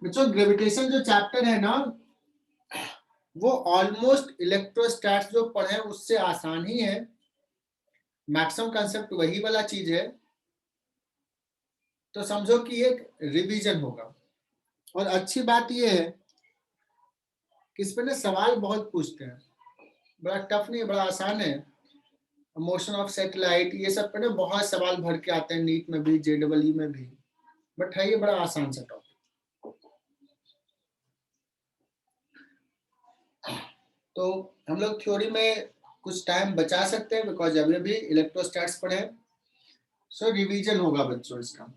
बच्चों ग्रेविटेशन जो चैप्टर है ना, वो ऑलमोस्ट इलेक्ट्रोस्टैट्स जो पढ़े उससे आसान ही है, मैक्सिमम कंसेप्ट वही वाला चीज है, तो समझो कि एक रिवीजन होगा। और अच्छी बात ये है कि इस पे ना सवाल बहुत पूछते हैं, बड़ा टफ नहीं है, बड़ा आसान है। मोशन ऑफ सैटेलाइट ये सब पे ना बहुत सवाल भर के आते हैं, नीट में भी, जेडब्ल्यू में भी, बट है ये बड़ा आसान सा टॉपिक। तो हम लोग थ्योरी में कुछ टाइम बचा सकते हैं बिकॉज अभी भी इलेक्ट्रोस्टैट्स पढ़े, सो रिवीजन होगा बच्चों इसका।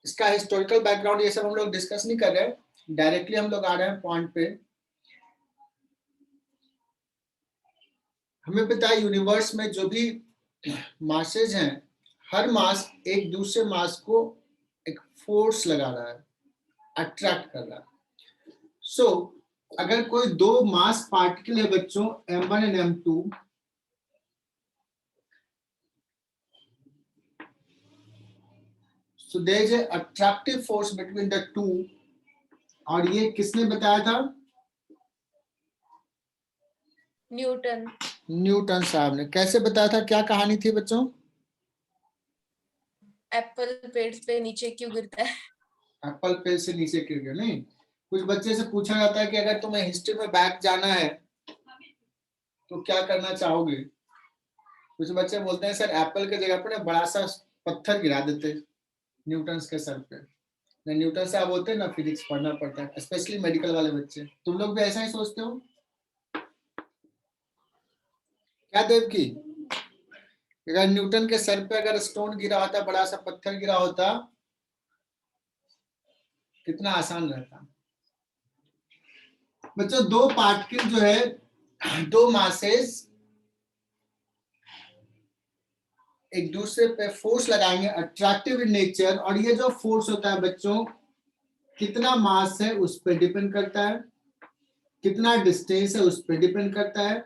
इसका हिस्टोरिकल बैकग्राउंड ये सब हम लोग डिस्कस नहीं कर रहे हैं, डायरेक्टली हम लोग आ रहे हैं पॉइंट पे। हमें पता है यूनिवर्स में जो भी मासेज हैं, हर मास एक दूसरे मास को एक फोर्स लगा रहा है, अट्रैक्ट कर रहा है। सो अगर कोई दो मास पार्टिकल है बच्चों, m1 and m2, so there is a attractive force between the two, और ये किसने बताया था? न्यूटन साहब ने। कैसे बताया था, क्या कहानी थी बच्चों? एप्पल पेड़ पे नीचे क्यों गिरता है? एप्पल पेड़ से नीचे गिर गया? नहीं, कुछ बच्चे से पूछा जाता है कि अगर तुम्हें हिस्ट्री में बैक जाना है तो क्या करना चाहोगे? कुछ बच्चे बोलते हैं सर एप्पल के जगह पर ना बड़ा सा पत्थर गिरा देते न्यूटन के सर पे। ना न्यूटन साहब बोलते हैं ना, फिजिक्स पढ़ना पड़ता है, स्पेशली मेडिकल वाले बच्चे। तुम लोग भी ऐसा ही सोचते हो क्या देव की? अगर न्यूटन के सर पे अगर स्टोन गिरा होता, बड़ा सा पत्थर गिरा होता, कितना आसान रहता। बच्चों दो पार्टिकल जो है, दो मासेस एक दूसरे पे फोर्स लगाएंगे, अट्रैक्टिव इन नेचर, और ये जो फोर्स होता है बच्चों, कितना मास है उस पर डिपेंड करता है, कितना डिस्टेंस है उस पर डिपेंड करता है।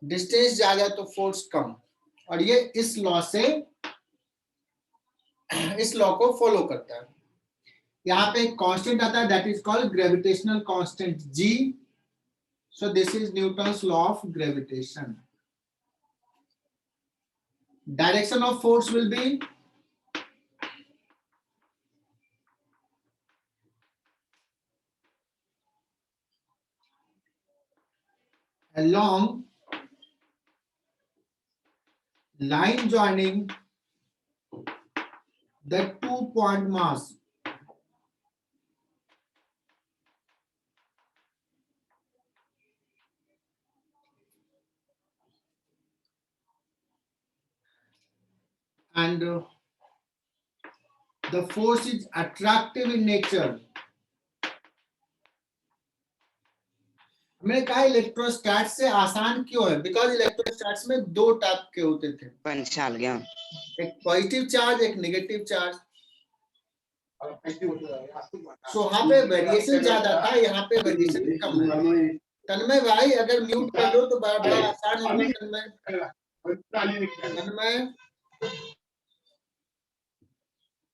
डिस्टेंस ज्यादा तो फोर्स कम, और ये इस लॉ से, इस लॉ को फॉलो करता है। यहाँ पे एक कांस्टेंट आता है that is called gravitational constant ji. So this is Newton's law of gravitation. Direction of force will be along line joining the 2-point mass. And the force is attractive in nature. मैंने कहा इलेक्ट्रोस्टैट्स से आसान क्यों है, because इलेक्ट्रोस्टैट्स में दो type के होते थे, एक पॉजिटिव चार्ज, एक नेगेटिव चार्ज। सो यहाँ पे वेरिएशन ज्यादा था, यहाँ पे वेरिएशन कम है। तन्मय भाई अगर म्यूट कर लो तो बड़ा आसान होगा। तन्मय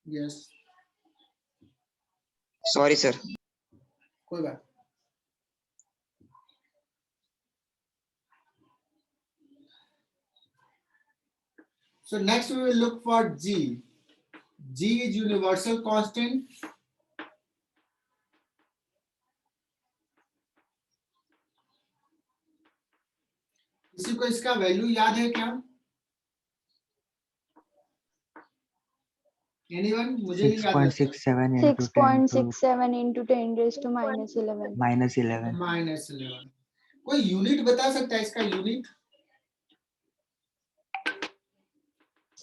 यस, सॉरी सर। कोई बात। So next we will look for G. G is universal constant. किसी को इसका वैल्यू याद है क्या? Anyone? मुझे नहीं याद। 6.67 into 10 raised to minus 11. Minus 11। कोई यूनिट बता सकता है इसका यूनिट?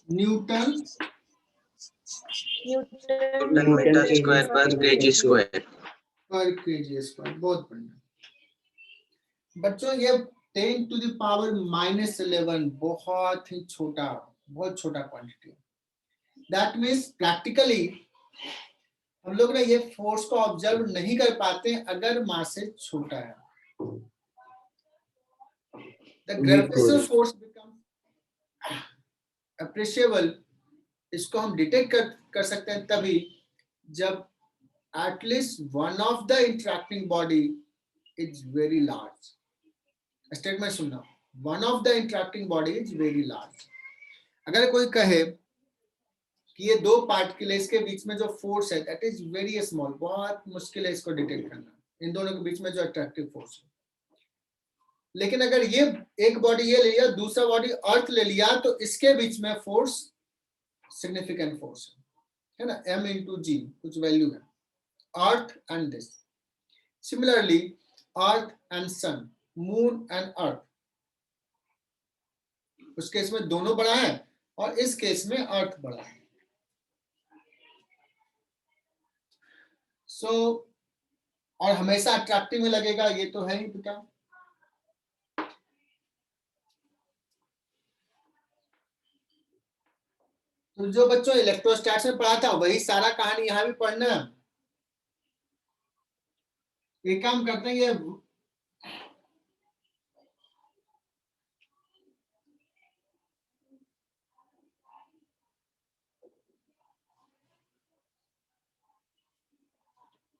न्यूटन मीटर स्क्वायर पर केजी स्क्वायर। पर केजी स्क्वायर। बहुत बढ़िया बच्चों, ये 10 to the power -11 बहुत ही छोटा, बहुत छोटा क्वांटिटी। दैट मीन्स प्रैक्टिकली हम लोग ना ये फोर्स को ऑब्जर्व नहीं कर पाते अगर मास से छोटा है। The gravitational force becomes appreciable. इसको हम डिटेक्ट कर सकते हैं तभी जब at least one of the interacting body is very large. Statement सुनना, one of the interacting body is very large. अगर कोई कहे कि ये दो पार्टिकल्स के बीच में जो फोर्स है दैट इज वेरी स्मॉल, बहुत मुश्किल है इसको डिटेक्ट करना, इन दोनों के बीच में जो अट्रैक्टिव फोर्स है। लेकिन अगर ये एक बॉडी ये ले लिया, दूसरा बॉडी अर्थ ले लिया, तो इसके बीच में फोर्स सिग्निफिकेंट फोर्स है ना, m इंटू जी कुछ वैल्यू है, earth and this. Similarly earth and sun, moon and earth, उस केस में दोनों बड़ा है और इस केस में अर्थ बड़ा है। और हमेशा अट्रैक्टिव में लगेगा, ये तो है ही बेटा। तो जो बच्चों इलेक्ट्रोस्टैटिक्स में पढ़ा था वही सारा कहानी यहां भी पढ़ना है। ये काम करते हैं, ये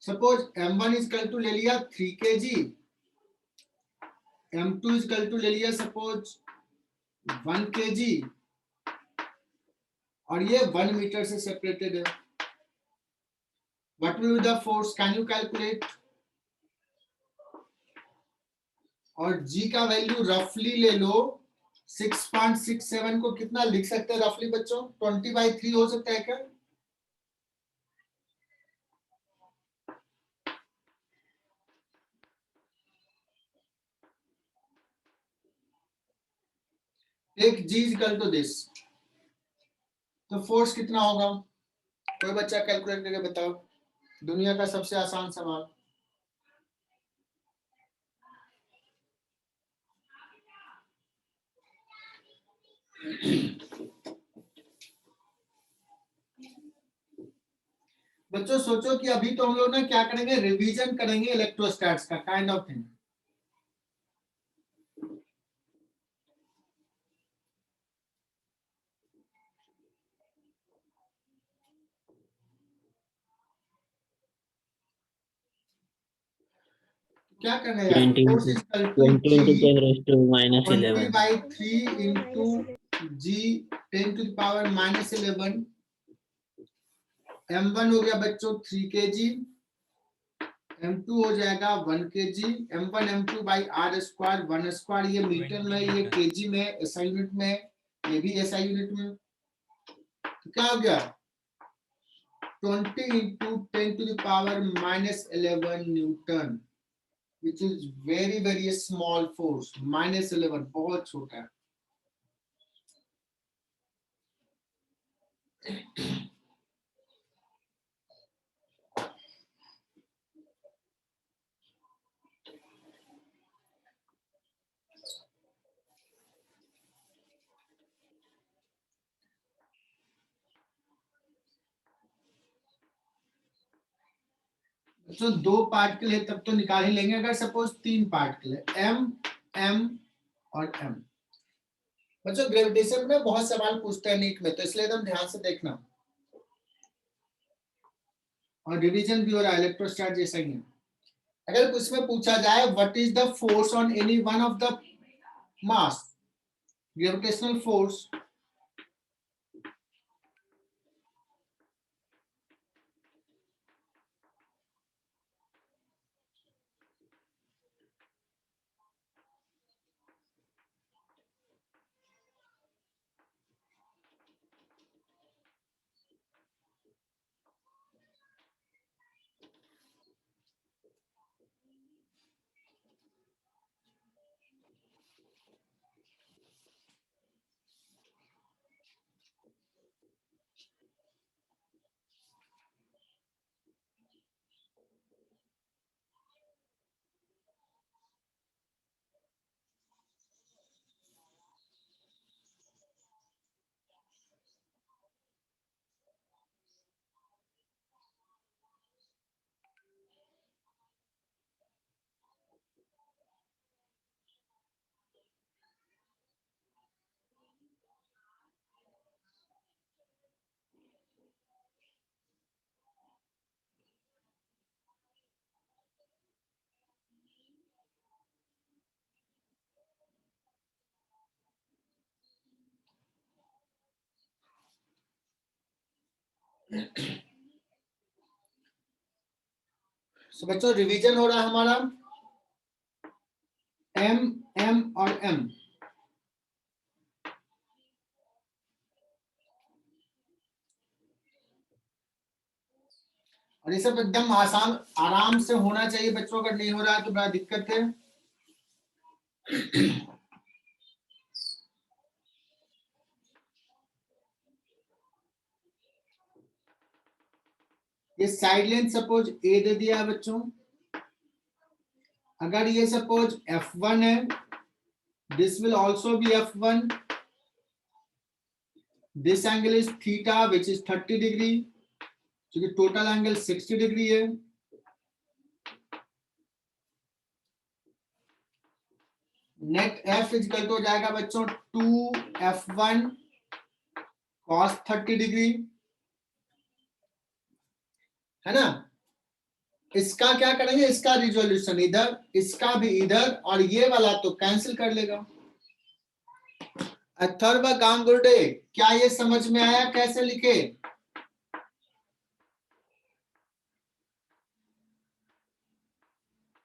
suppose m1 is equal to ले लिया 3 kg, m2 is equal to ले लिया सपोज 1 kg, और ये 1 मीटर से सेपरेटेड है। What will be the force, can you calculate? और g का वैल्यू रफली ले लो 6.67 को कितना लिख सकते हैं रफली बच्चों? 20/3 हो सकता है क्या? एक g is equal to this, तो फोर्स कितना होगा? कोई बच्चा कैलकुलेट करके बताओ, दुनिया का सबसे आसान सवाल। बच्चों सोचो कि अभी तो हम लोग ना क्या करेंगे, रिवीजन करेंगे इलेक्ट्रोस्टैट्स का काइंड ऑफ थिंग। क्या करना है यार, 20 force is equal to 20 into 10 raised to minus 11. 20/3 into G 10 to the power -11। m1 हो गया बच्चों 3 kg, m2 हो जाएगा 1 kg, m1 m2 by r square 1 square, ये मीटर में, ये kg में, SI यूनिट में, ये भी SI यूनिट में। तो क्या हो गया 20 into 10 to the power -11 Newton, which is very very small force, -11 बहुत छोटा है। तो दो पार्टिकल है तब तो निकाल ही लेंगे, अगर सपोज 3 पार्टिकल है m m और m। बच्चों ग्रेविटेशन में बहुत सवाल पूछते हैं नीट में, तो इसलिए एकदम ध्यान से देखना, और डिवीजन भी हो रहा है इलेक्ट्रोस्टैट जैसा ही है। अगर उसमें पूछा जाए what is the force on any one of the mass, gravitational force, So, बच्चों रिवीजन हो रहा है हमारा एम एम और एम। और ये सब एकदम आसान आराम से होना चाहिए बच्चों, अगर नहीं हो रहा है तो बड़ा दिक्कत है। ये साइड लेंथ सपोज ए दे दिया है बच्चों, अगर ये सपोज F1 है, this will also be F1, this angle is theta which is 30 degree, क्योंकि टोटल एंगल 60 डिग्री है। नेट F इजकल तो हो जाएगा बच्चों 2F1 cos 30 डिग्री, है ना। इसका क्या करेंगे, इसका रिजोल्यूशन इधर, इसका भी इधर, और ये वाला तो कैंसिल कर लेगा। अथर्व गांगुर्डे, क्या ये समझ में आया कैसे लिखे?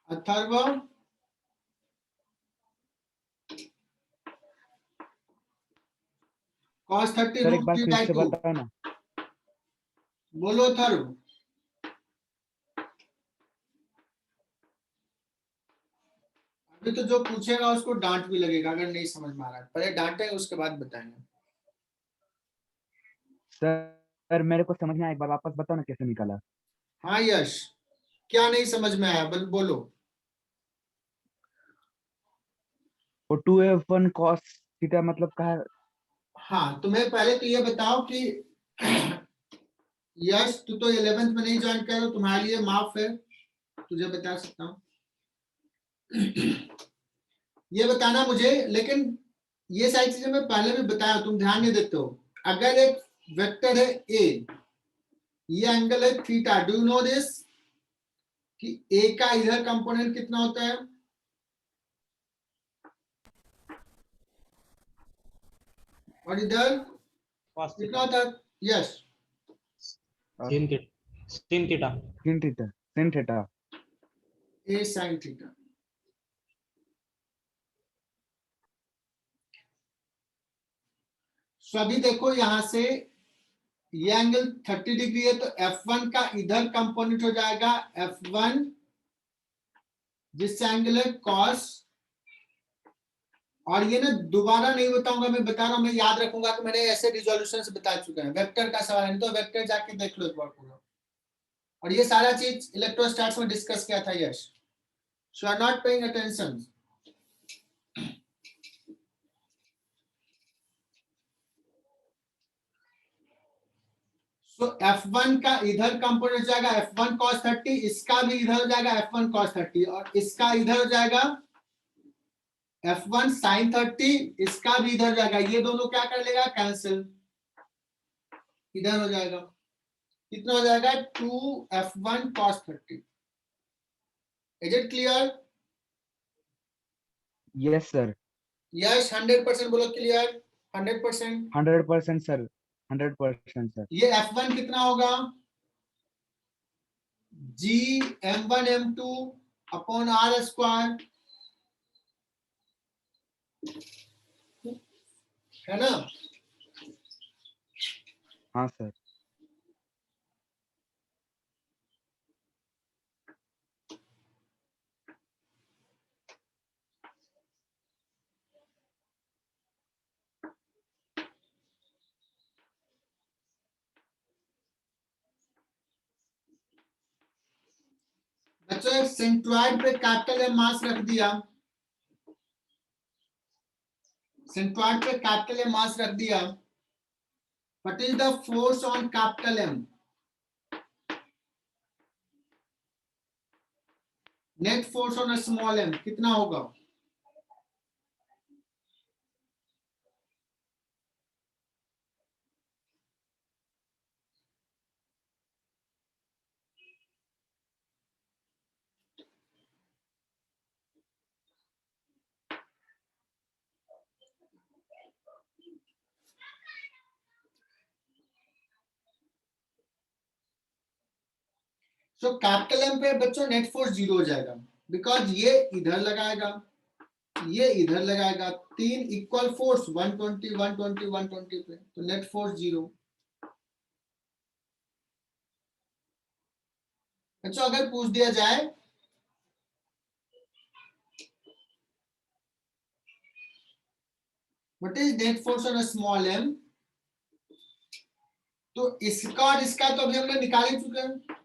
अथर्व, cos 30 सर एक रूट बार 3 फिर बाई से 2। बताओ ना। बोलो अथर्व। अभी तो जो पूछेगा उसको डांट भी लगेगा अगर नहीं समझ में आ रहा है, पहले डांटेंगे उसके बाद बताएंगे। सर मेरे को समझ में आया, एक बार वापस बताओ ना कैसे निकाला। हाँ यश, क्या नहीं समझ में आया बोलो। वो 2F1 cos थीटा मतलब कहा। हाँ, तुम्हें पहले तो ये बताओ कि यश तू तो 11th में नहीं ज्वाइन कर, तुम्हारे लिए माफ है, तुझे बता सकता हूँ। ये बताना मुझे, लेकिन ये सारी चीजें मैं पहले भी बताया, तुम ध्यान नहीं देते हो। अगर एक वेक्टर है ए, ये एंगल है theta, do you know this कि ए का इधर कंपोनेंट कितना होता है? और इधर कितना होता है? Yes, sin theta sin theta, sin theta. A sine theta. So अभी देखो यहां से ये एंगल 30 डिग्री है, तो F1 का इधर कंपोनेंट हो जाएगा F1, जिससे एंगल है cos। और ये ना दोबारा नहीं बताऊंगा, मैं बता रहा हूं, मैं याद रखूंगा कि मैंने ऐसे रिजोल्यूशन से बता चुका है। वेक्टर का सवाल है, नहीं तो वेक्टर जाके देख लो एक बार पूरा। और ये सारा चीज इलेक्ट्रोस्टैटिक्स में डिस्कस किया था यश, सो आर नॉट पेइंग अटेंशन। तो F1 का इधर कंपोनेंट हो जाएगा F1 cos 30, इसका भी इधर हो जाएगा F1 cos 30, और इसका इधर हो जाएगा F1 sin 30, इसका भी इधर हो जाएगा। ये दोनों क्या कर लेगा, कैंसिल, इधर हो जाएगा। कितना हो जाएगा, 2F1 cos 30। Is it clear? Yes sir, yes, 100% बोलो क्लियर, 100%। 100% sir, 100% sir. ये F1 कितना होगा, G M1 M2 upon R square, है ना। हाँ सर। बच्चों सेंट्रॉइड पे कैपिटल एम मास रख दिया, सेंट्रॉइड पे कैपिटल एम मास रख दिया। What is the force on capital M? Net force on small M कितना होगा? सो कैपिटल एम पे बच्चों नेट फोर्स 0 हो जाएगा, बिकॉज ये इधर लगाएगा, ये इधर लगाएगा, 3 इक्वल फोर्स 120 120 120 पे, तो नेट फोर्स 0। बच्चों अगर पूछ दिया जाए what is net force on a small M, तो इसका और इसका तो अभी हमने निकाल ही चुके हैं,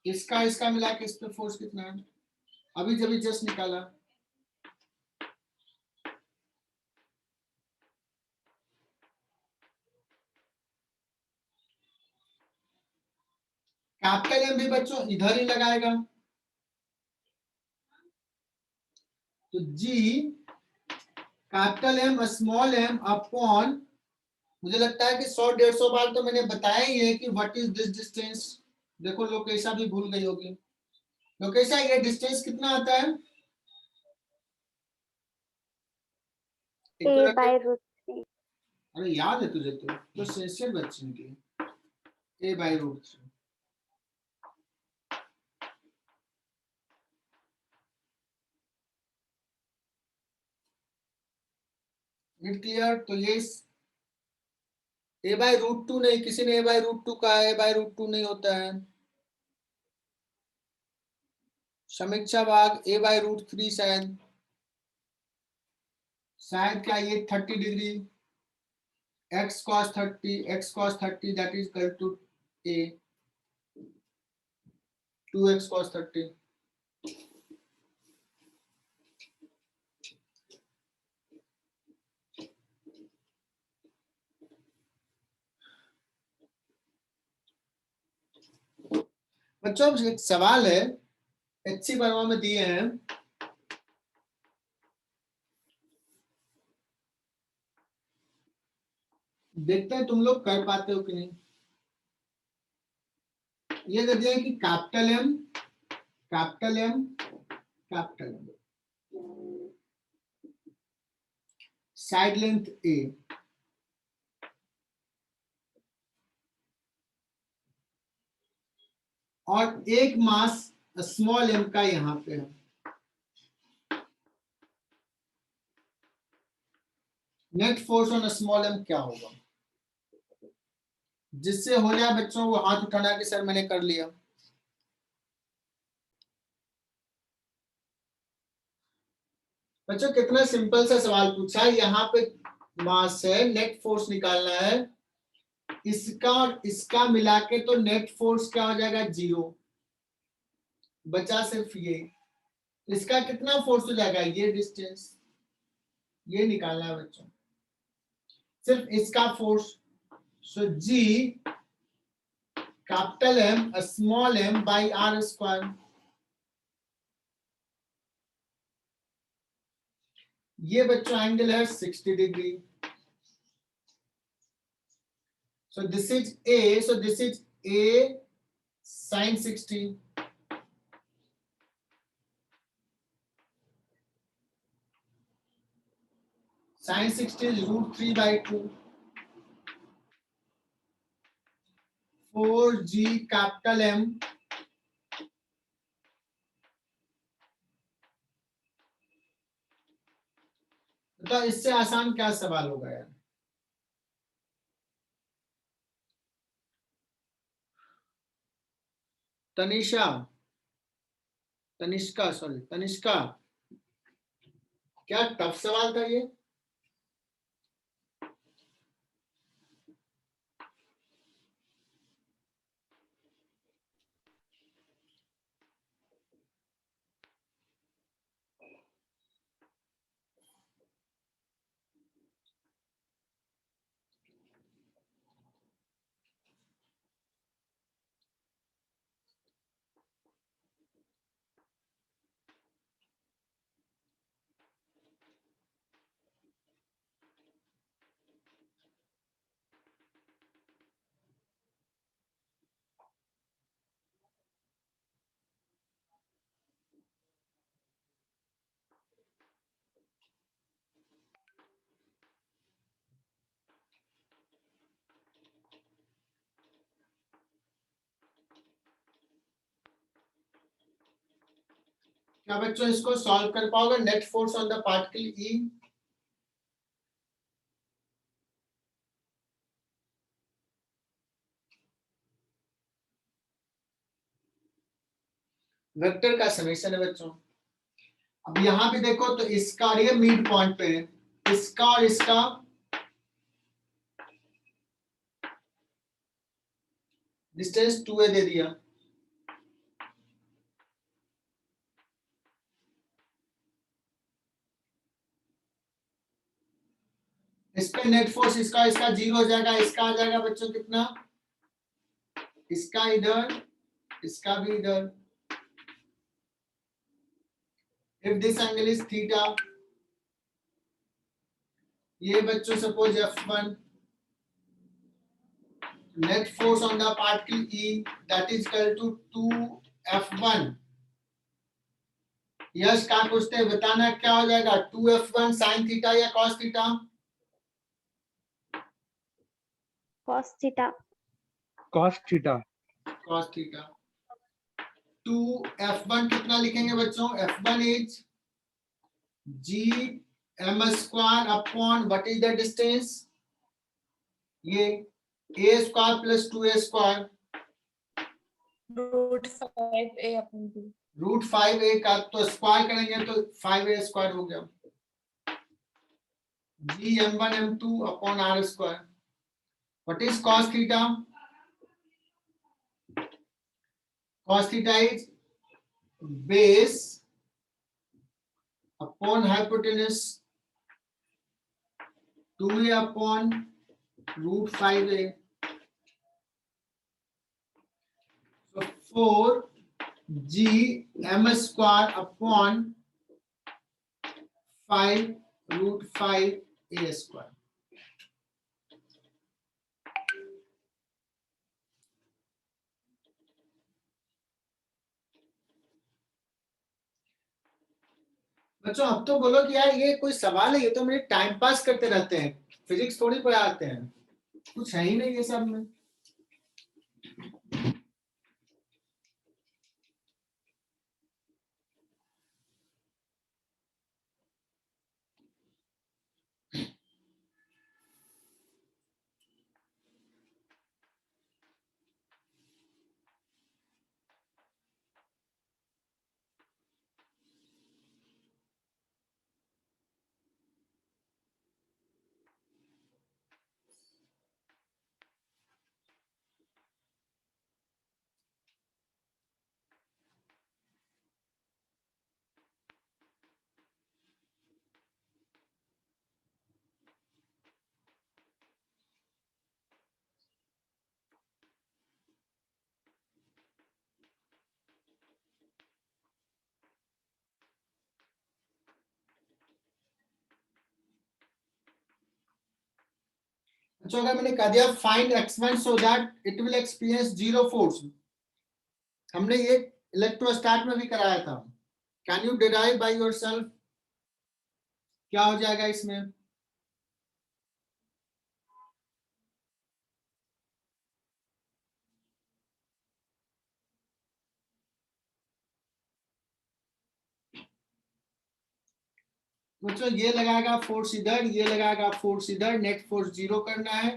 इसका मिला के इस पे फोर्स कितना है, अभी जब जस्ट निकाला। कैपिटल एम भी बच्चों इधर ही लगाएगा, तो G capital M small m upon, मुझे लगता है कि 100-150 बार तो मैंने बताया ही है कि व्हाट इज दिस डिस्टेंस। देखो लोकेशा भी भूल गई होगी, लोकेशा ये डिस्टेंस कितना आता है? A by root 3. अरे याद है तुझे, तो सिंसियर बच्चे की a by root 3। It clear? तो ये a by root 2 नहीं, किसी ने a by root 2 कहा, a by root 2 नहीं होता है। समीक्षा बाग a by root 3 शायद, क्या ये 30 degree, x cos 30 that is equal to a 2x cos 30। बच्चों अब एक सवाल है, एचसी वर्मा में दिए हैं, देखते हैं तुम लोग कर पाते हो कि नहीं। ये दे दिया कि capital M capital M capital M, side length a, और एक मास स्मॉल एम का यहां पे है। Net force on small m क्या होगा? जिससे हो जाए बच्चों वो हाथ उठाना कि सर मैंने कर लिया। बच्चों कितना सिंपल सा सवाल पूछा है, यहाँ पे मास है, नेट फोर्स निकालना है, इसका और इसका मिला के तो नेट फोर्स क्या हो जाएगा? 0, बचा सिर्फ ये, इसका कितना फोर्स हो जाएगा? ये डिस्टेंस, ये निकालना है बच्चों, सिर्फ इसका force. So G capital M small M by R square, ये बच्चों एंगल है 60 degree. So this is a sin 60, sin 60 is √3/2, 4g capital M तो इससे आसान क्या सवाल होगा यार? तनिष्का, क्या टफ सवाल था ये? क्या बच्चों इसको सॉल्व कर पाओगे? Net force on the particle E, vector का समेशन है बच्चों। अब यहां पे देखो तो इसका और ये मिड पॉइंट पे है, इसका और इसका डिस्टेंस 2a दे दिया। इस पे नेट फोर्स इसका इसका 0 हो जाएगा, इसका आ जाएगा बच्चों कितना, इसका इधर, इसका भी इधर। If this angle is theta, ये बच्चों suppose F1, net force on the particle E that is equal to 2F1। Yash क्या पूछते हैं, बताना क्या हो जाएगा, 2F1 साइन थीटा या cos theta? cos theta, cos theta, cos theta. 2F1 कितना लिखेंगे बच्चों, F1 is G m² upon what is the distance, ये a² plus 2a², √5a/2। √5a का तो स्क्वायर करेंगे तो 5a² हो गया, G m1 m2 upon r²। What is cos theta, cos theta is base upon hypotenuse 2a upon √5a, so 4G m² upon 5√5a²। बच्चों अब तो बोलो कि यार ये कोई सवाल है, ये तो मेरे टाइम पास करते रहते हैं, फिजिक्स थोड़ी पढ़ाते हैं, कुछ है ही नहीं ये सब में। अच्छा अगर मैंने कह दिया find x1 so that it will experience zero force, हमने ये इलेक्ट्रोस्टैट में भी कराया था, can you derive by yourself, क्या हो जाएगा इसमें? बच्चों ये लगाएगा फोर्स इधर, ये लगाएगा फोर्स इधर, नेट फोर्स 0 करना है,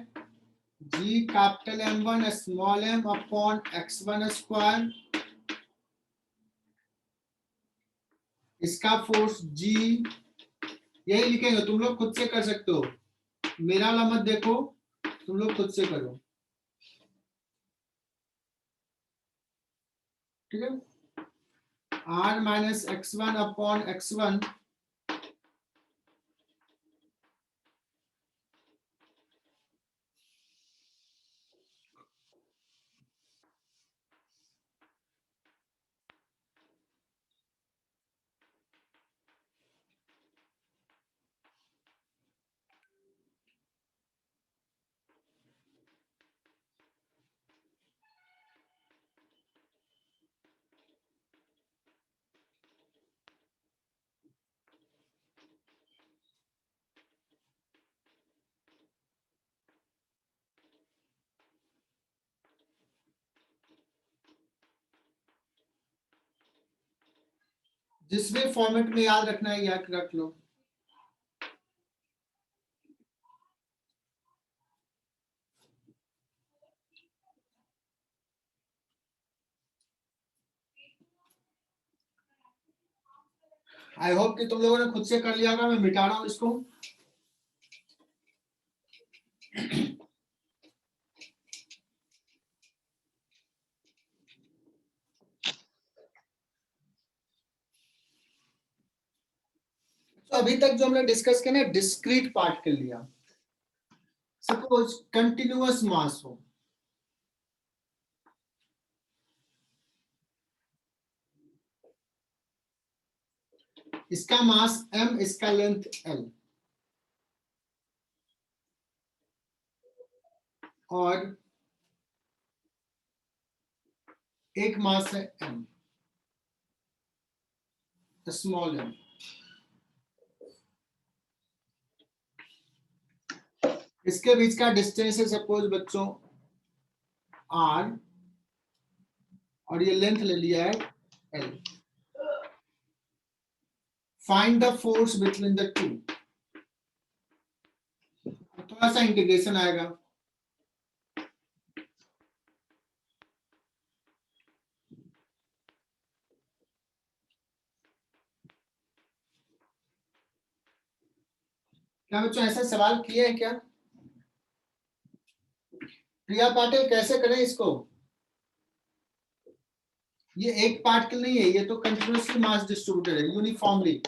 G capital M1 small m upon x1², इसका फोर्स G, यही लिखेंगे, तुम लोग खुद से कर सकते हो, मेरा वाला मत देखो, तुम लोग खुद से करो, ठीक है। R minus x1 upon x1, जिस भी फॉर्मेट में याद रखना है याद रख लो। आई होप कि तुम लोगों ने खुद से कर लिया होगा। मैं मिटा रहा हूं इसको। तो अभी तक जो हमने डिस्कस किया ना, डिस्क्रीट पार्ट कर लिया। सपोज कंटिन्यूअस मास हो, इसका मास m, इसका लेंथ l, और एक मास है m, स्मॉल m। इसके बीच का डिस्टेंस है सपोज बच्चों r, और ये लेंथ ले लिया है l। Find the force between the two. थोड़ा सा इंटीग्रेशन आएगा। क्या बच्चों ऐसा सवाल किए हैं क्या? प्रिया पाटिल, कैसे करें इसको? ये एक पार्टिकल नहीं है, ये तो कंटिन्यूअसली मास डिस्ट्रीब्यूटेड है यूनिफॉर्मली।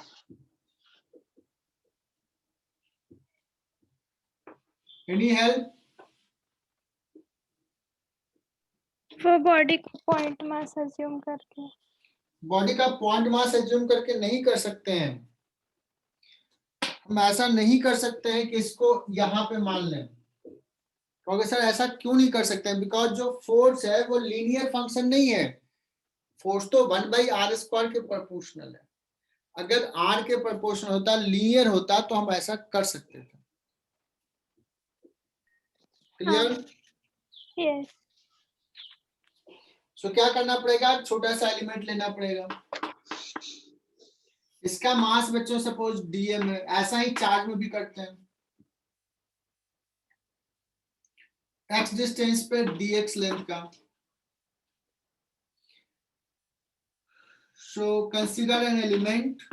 Any help? वो बॉडी को पॉइंट मास अज्यूम करके। बॉडी का पॉइंट मास एज्यूम करके नहीं कर सकते हैं हम। ऐसा नहीं कर सकते हैं कि इसको यहाँ पे मान लें। क्योंकि सर ऐसा क्यों नहीं कर सकते हैं? बिकॉज जो फोर्स है वो लीनियर फंक्शन नहीं है। फोर्स तो 1/r² के प्रोपोर्शनल है। अगर r के प्रोपोर्शनल होता, लीनियर होता, तो हम ऐसा कर सकते थे। क्लियर? यस। सो क्या करना पड़ेगा? छोटा सा एलिमेंट लेना पड़ेगा। इसका मास बच्चों सपोज dm है। ऐसा ही चार्ज में भी करते हैं। x डिस्टेंस पे dx लेंथ का। So consider an element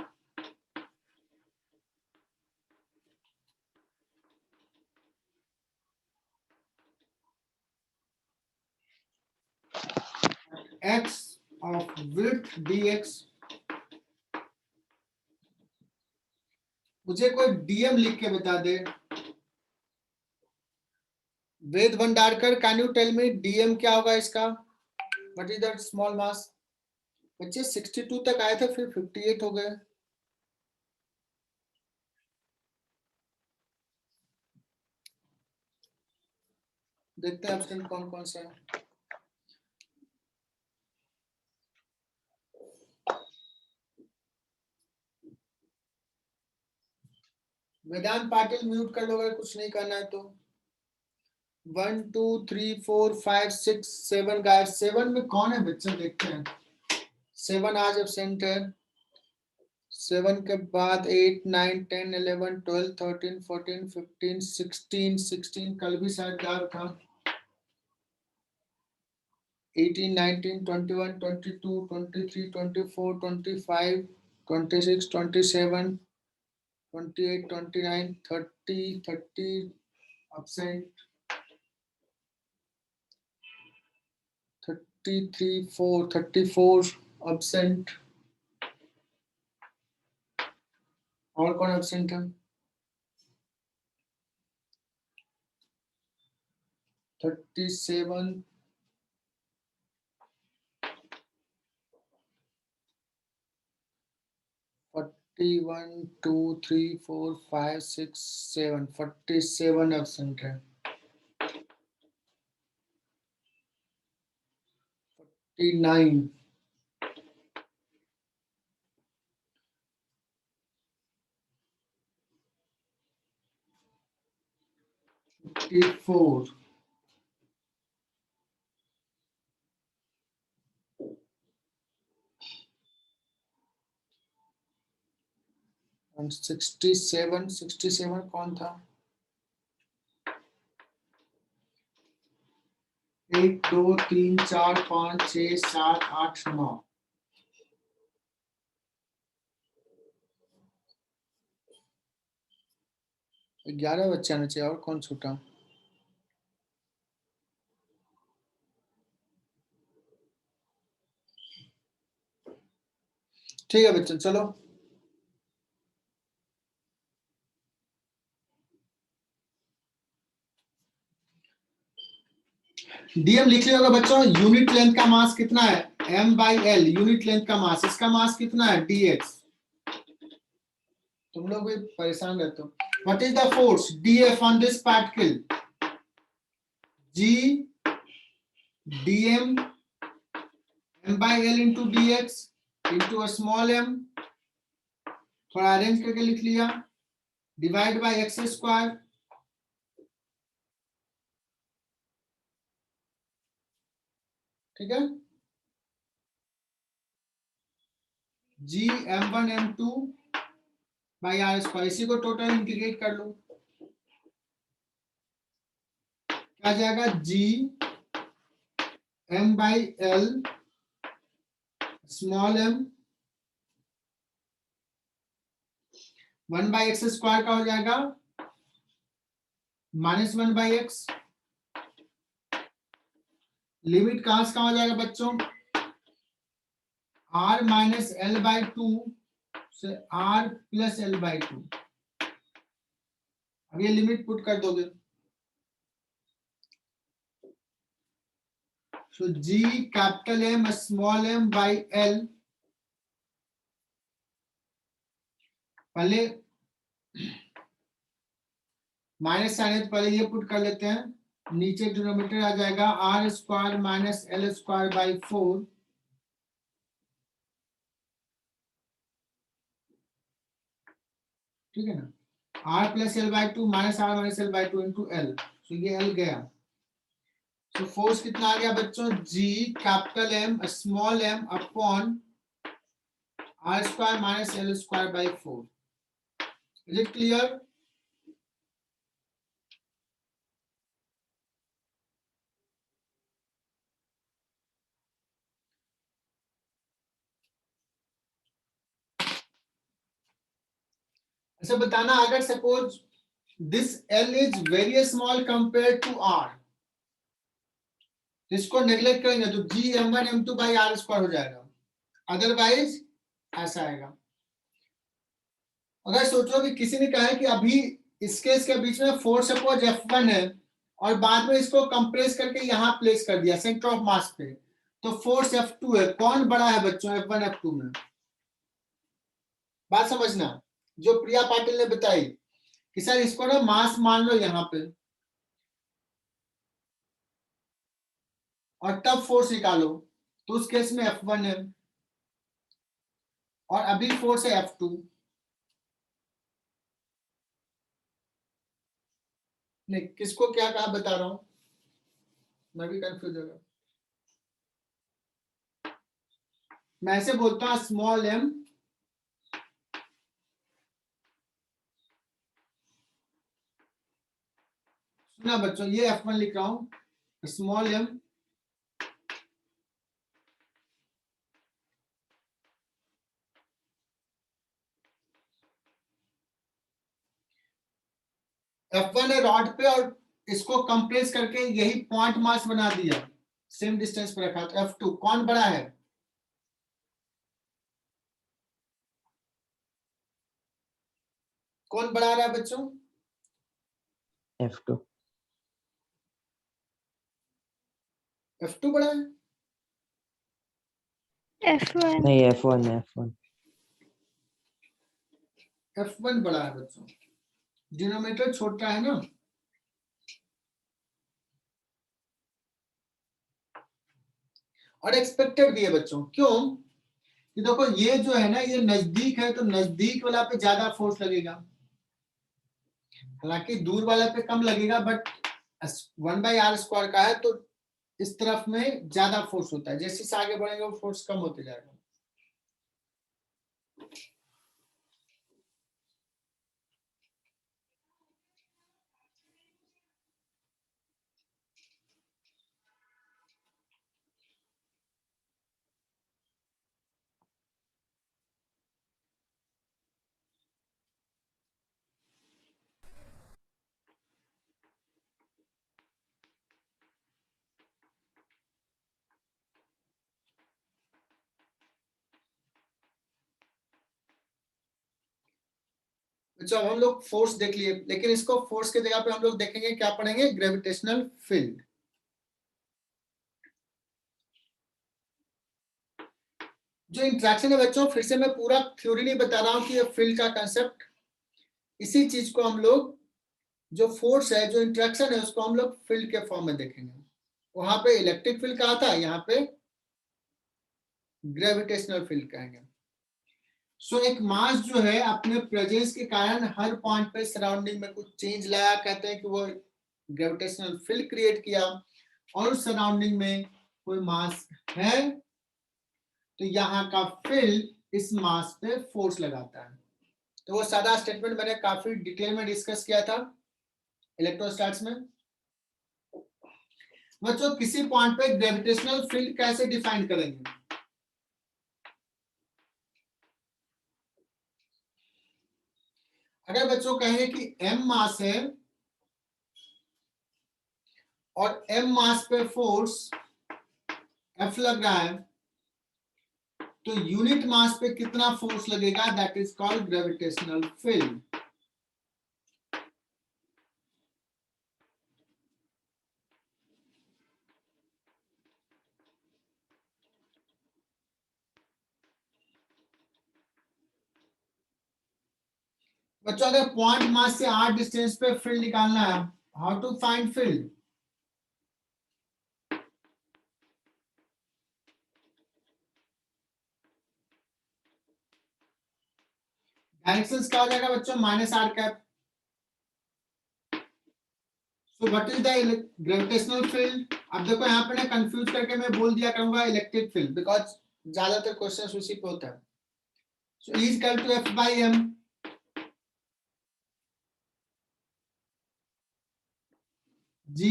x of width dx। मुझे कोई dm लिख के बता दे। Ved Bhandarkar, can you tell me dm क्या होगा इसका? What is that small mass? बच्चे 62 तक आए थे, फिर 58 हो गए। देखते हैं ऑप्शन कौन कौन सा है। वेदांत पाटिल म्यूट कर लो अगर कुछ नहीं करना है तो। 1 2 3 4 5 6 7 गाइस। 7 में कौन है बच्चे? देखते हैं। 7 आज एब्सेंट है। 7 के बाद 8 9 10 11 12 13 14 15 16 16 कल भी शायद गायब था। 18 19 21 22 23 24 25 26 27 28 29 30 30 absent। 33 4 34 absent। और कौन absent है? 37 41 2 3 4 5 6 7 47 absent है। 49 54 . 67 कौन था? 1 2 3 4 5 6 7 8 9 11 बच्चे आने चाहिए। और कौन छूटा? ठीक है बच्चों, चलो डीएम लिख लिया होगा बच्चों। यूनिट लेंथ का मास कितना है? m/l यूनिट लेंथ का मास। इसका मास कितना है? dx। तुम लोग भी परेशान रहते हो। What is the force df on this particle? g dm m/l into dx into a small m, थोड़ा अरेंज करके लिख लिया, डिवाइड बाय एक्स स्क्वायर। ठीक है, जी m1 m2 by R square. इसी को टोटल इंटीग्रेट कर लो, क्या जाएगा? जी m by L small m 1 by x square का हो जाएगा -1 बाई एक्स। लिमिट कहां से कहां हो जाएगा बच्चों? r माइनस एल बाई 2 से r प्लस एल बाई 2। अब ये लिमिट पुट कर दोगे, so g capital M small m by l। पहले माइनस साइन है तो पहले ये पुट कर लेते हैं, नीचे डिनोमिनेटर आ जाएगा r square minus L square by 4। ठीक है ना? r plus L by 2 minus r minus L by 2 into L. तो ये l गया। तो फोर्स कितना आ गया बच्चों? g capital M small m upon r square minus L square by 4। Is it clear? अच्छा बताना, अगर suppose this L is very small compare to R, इसको नेग्लेक्ट करेंगे तो G m1 m2 by R square हो जाएगा, otherwise ऐसा आएगा। अगर सोचो कि किसी ने कहा है कि अभी इसके बीच में फोर्स सपोज F1 है और बाद में इसको कंप्रेस करके यहां प्लेस कर दिया सेंटर ऑफ मास पे, तो फोर्स F2 है। कौन बड़ा है बच्चों F1 F2 में? बात समझना जो प्रिया पाटिल ने बताई कि सर इसको ना मास मान लो यहाँ पे और तब फोर्स निकालो, तो उस केस में F1 है और अभी फोर्स है F2। नहीं, किसको क्या कहा बता रहा हूं, मैं भी कंफ्यूज हो गया। मैं ऐसे बोलता हूं स्मॉल m सुना बच्चों, ये F1 लिख रहा हूं, स्मॉल m F1 है रॉड पे और इसको कंप्रेस करके यही पॉइंट मास बना दिया, सेम डिस्टेंस पे रखा। तो F2 कौन बड़ा है? कौन बड़ा रहा है बच्चों? F2 F2 बड़ा है। F1 नहीं F1 F1 F1 बड़ा है बच्चों, डिनोमिनेटर छोटा है ना। और एक्सपेक्टेड भी है बच्चों, क्यों? कि देखो ये जो है ना, ये नजदीक है तो नजदीक वाला पे ज्यादा फोर्स लगेगा, हालांकि दूर वाला पे कम लगेगा, बट 1 बाई आर स्क्वायर का है तो इस तरफ में ज्यादा फोर्स होता है। जैसे से आगे बढ़ेंगे वो फोर्स कम होते जाएगा। अच्छा अब हम लोग फोर्स देख लिए, लेकिन इसको फोर्स की जगह पे हम लोग देखेंगे क्या पढ़ेंगे, ग्रेविटेशनल फील्ड। जो इंट्रैक्शन है बच्चों, फिर से मैं पूरा थ्योरी नहीं बता रहा हूं कि ये फील्ड का कंसेप्ट, इसी चीज को हम लोग जो फोर्स है, जो इंट्रैक्शन है, उसको हम लोग फील्ड के फॉर्म में देखेंगे। वहां पे इलेक्ट्रिक फील्ड कहा था, यहाँ पे ग्रेविटेशनल फील्ड कहेंगे। सो एक मास जो है अपने प्रेजेंस के कारण हर पॉइंट पे सराउंडिंग में कुछ चेंज लाया, कहते हैं कि वो ग्रेविटेशनल फील्ड क्रिएट किया, और सराउंडिंग में कोई मास है तो यहाँ का फील्ड इस मास पे फोर्स लगाता है। तो वो सादा स्टेटमेंट मैंने काफी डिटेल में डिस्कस किया था इलेक्ट्रोस्टैटिक्स में। बच्चों किसी पॉइंट पे ग्रेविटेशनल फील्ड कैसे डिफाइन करेंगे? अगर बच्चों कहेंगे कि m मास है और m मास पे फोर्स F लग रहा है, तो यूनिट मास पे कितना फोर्स लगेगा, that is called gravitational field. बच्चों अगर पॉइंट मास से r डिस्टेंस पे फील्ड निकालना है, how to find field? Directions क्या हो जाएगा बच्चों, minus r cap. So what is the gravitational field? अब देखो यहाँ पे ना कंफ्यूज करके मैं बोल दिया करूंगा इलेक्ट्रिक फील्ड, बिकॉज ज्यादातर क्वेश्चंस उसी पे होता है। सो E is equal to F by m। G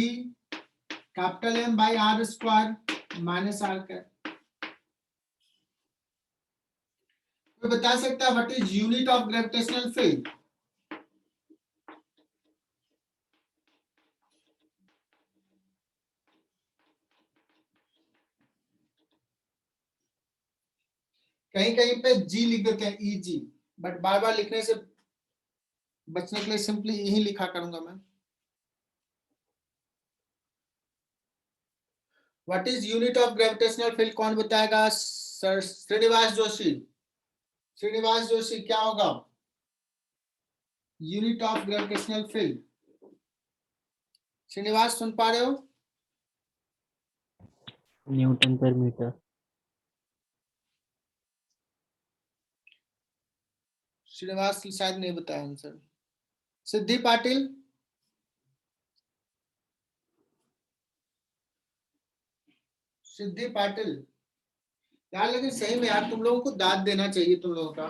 capital M by R square minus R cap. कोई बता सकता है what is unit of gravitational field? कहीं कहीं पे G लिख देते हैं, EG, बट बार बार लिखने से बचने के लिए सिंपली यही लिखा करूंगा मैं। What is unit of gravitational field, कौन बताएगा? सर श्रीनिवास जोशी। श्रीनिवास जोशी क्या होगा unit of gravitational field? Shrinivas सुन पा रहे हो? न्यूटन पर मीटर। श्रीनिवास शायद नहीं बताया आंसर। सिद्धि पाटिल, सिद्धि पाटिल यार, लेकिन सही में यार तुम लोगों को दाद देना चाहिए तुम लोगों का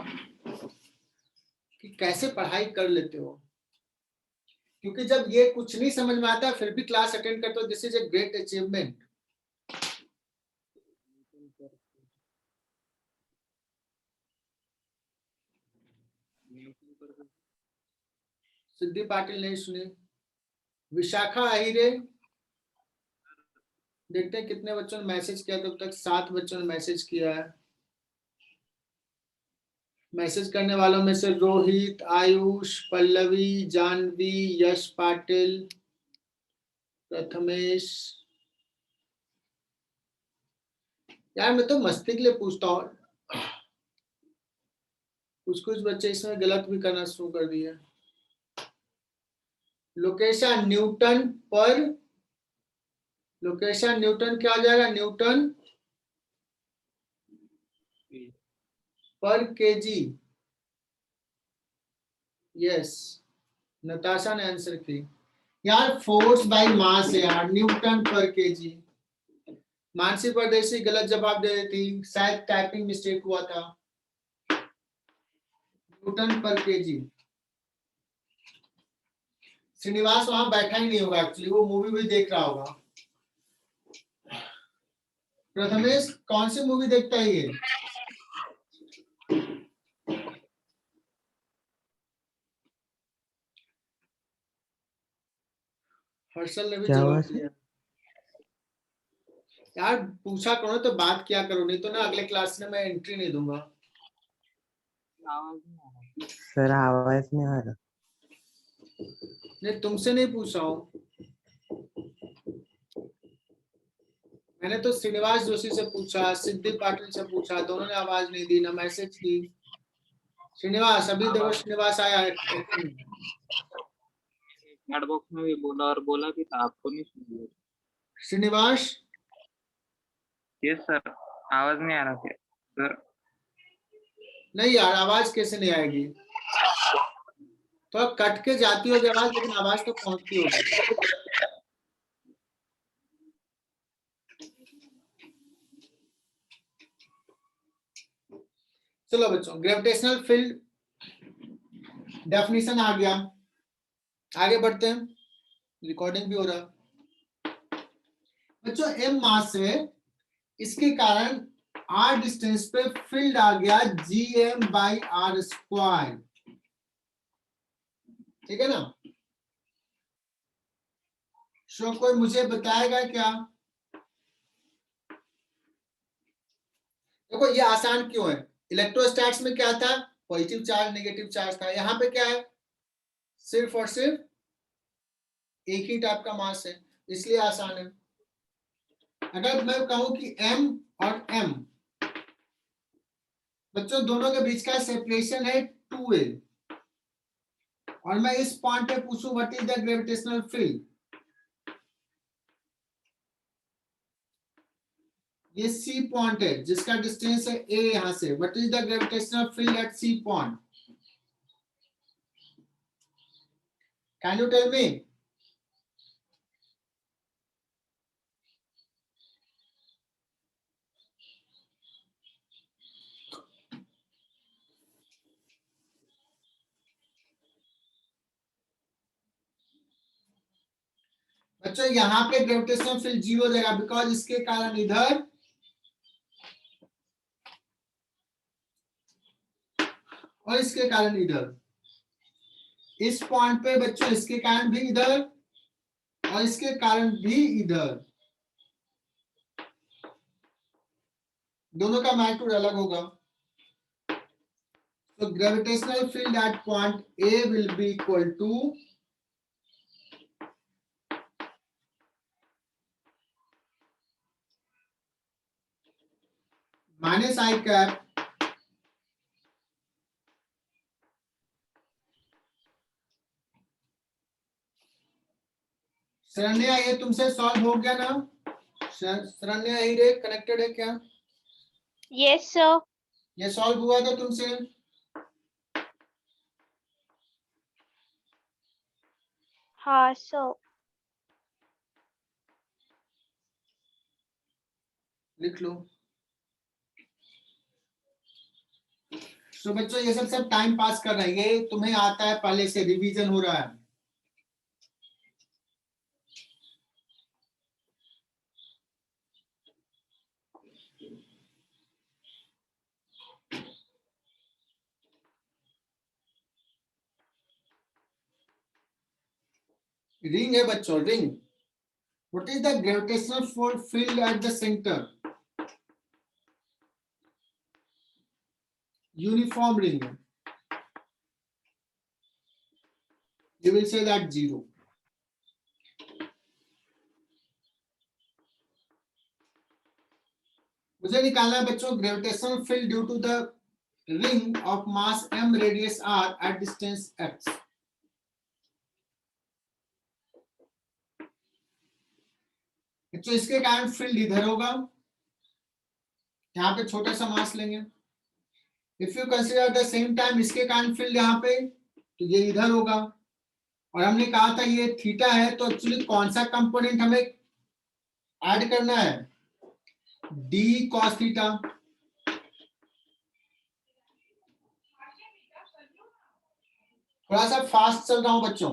कि कैसे पढ़ाई कर लेते हो, क्योंकि जब ये कुछ नहीं समझ में आता फिर भी क्लास अटेंड करते हो, this is a great achievement. Siddhi Patil नहीं सुने। विशाखा आहिरे, देखते हैं कितने बच्चों ने मैसेज किया, तब तक 7 बच्चों ने मैसेज किया है। मैसेज करने वालों में से रोहित, आयुष, पल्लवी, जानवी, यश पाटिल, प्रथमेश। यार मैं तो मस्ती के लिए पूछता हूँ, कुछ बच्चे इसमें गलत भी करना शुरू कर दिए। लोकेशन न्यूटन पर, लोकेशन न्यूटन क्या हो जाएगा, न्यूटन पर केजी। यस, नताशा ने आंसर की। यार फोर्स बाय मास है यार, न्यूटन पर केजी। मानसी परदेशी गलत जवाब दे देती, शायद टाइपिंग मिस्टेक हुआ था। न्यूटन पर केजी। श्रीनिवास वहां बैठा ही नहीं होगा एक्चुअली, वो मूवी भी देख रहा होगा। प्रथमेश कौन सी मूवी देखता है ये? हर्षल ने भी जवाब दिया। यार पूछा करो तो बात किया करो, नहीं तो ना अगले क्लास में मैं एंट्री नहीं दूंगा। सर आवाज नहीं आ रहा। नहीं, तुमसे नहीं पूछ रहा हूँ, मैंने तो श्रीनिवास जोशी से पूछा, सिद्धि पाटिल से पूछा, दोनों ने आवाज नहीं दी, ना मैसेज की। श्रीनिवास, अभी देखो श्रीनिवास आया है। चैट बॉक्स में भी बोला और बोला भी था, आपको नहीं सुन। श्रीनिवास, यस सर, आवाज नहीं आ रहा था सर। नहीं यार, आवाज कैसे नहीं आएगी? तो कट के जाती होगी आवाज, लेकिन आवाज तो पहुंचती होगी। चलो बच्चों, ग्रेविटेशनल फील्ड डेफिनेशन आ गया, आगे बढ़ते हैं, रिकॉर्डिंग भी हो रहा। बच्चों एम मास है, इसके कारण आर डिस्टेंस पे फील्ड आ गया gm/r²। ठीक है ना? सो कोई मुझे बताएगा क्या? देखो ये आसान क्यों है? इलेक्ट्रोस्टैट्स में क्या था? पॉजिटिव चार्ज नेगेटिव चार्ज था। यहाँ पे क्या है? सिर्फ और सिर्फ एक ही टाइप का मास है, इसलिए आसान है। अगर मैं कहूं कि m और m, बच्चों दोनों के बीच का सेपरेशन है 2a, और मैं इस पॉइंट पे पूछूं what is the gravitational field, ये C पॉइंट है जिसका डिस्टेंस है a यहां से, what is the gravitational field at C point? Can you tell me? बच्चों यहाँ पे ग्रेविटेशनल फील्ड 0 हो जाएगा, बिकॉज इसके कारण इधर और इसके कारण इधर, इस पॉइंट पे बच्चों इसके कारण भी इधर और इसके कारण भी इधर, दोनों का मैग्नीट्यूड अलग होगा। तो gravitational field at point A will be equal to minus i cap Sharanya, ये तुमसे सॉल्व हो गया ना? शरण्या हीरे कनेक्टेड है क्या? Yes, sir. ये सॉल्व हुआ था तुमसे? हाँ, sir. लिख लो। तो बच्चों ये सब टाइम पास कर रहे हैं, ये तुम्हें आता है, पहले से रिवीजन हो रहा है। रिंग है बच्चों, ring. What is the gravitational field at the centre? Uniform ring है, you will say that 0. मुझे निकालना है बच्चों gravitational field due to the ring of mass m radius r at distance x। बच्चों इसके कारण फील्ड इधर होगा, यहाँ पे छोटा सा मास लेंगे। If you consider the same time इसके कारण फील्ड यहाँ पे, तो ये इधर होगा। और हमने कहा था ये थीटा है, तो एक्चुअली कौन सा कंपोनेंट हमें ऐड करना है? d cos theta. थोड़ा सा फास्ट चल रहा हूं बच्चों,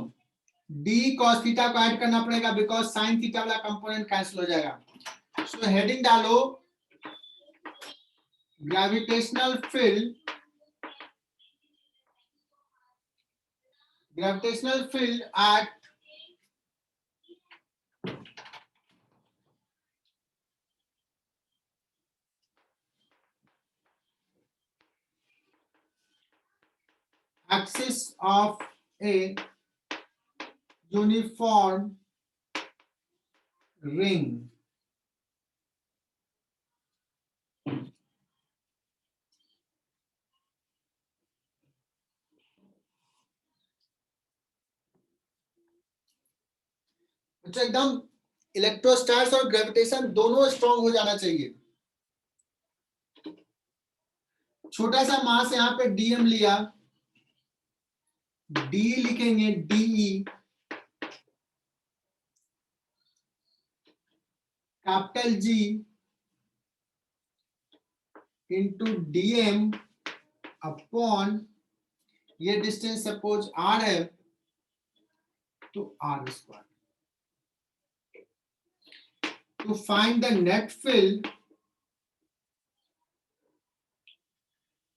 d cos थीटा को ऐड करना पड़ेगा, बिकॉज sin थीटा वाला कंपोनेंट कैंसिल हो जाएगा। सो हेडिंग डालो gravitational field, gravitational field eight axis of a uniform ring. तो एकदम इलेक्ट्रोस्टैट्स और ग्रेविटेशन दोनों स्ट्रॉन्ग हो जाना चाहिए। छोटा सा मास यहाँ पे डीएम लिया, डी लिखेंगे dE, capital G into dm upon, ये डिस्टेंस सपोज आर है तो R square. To find the net field,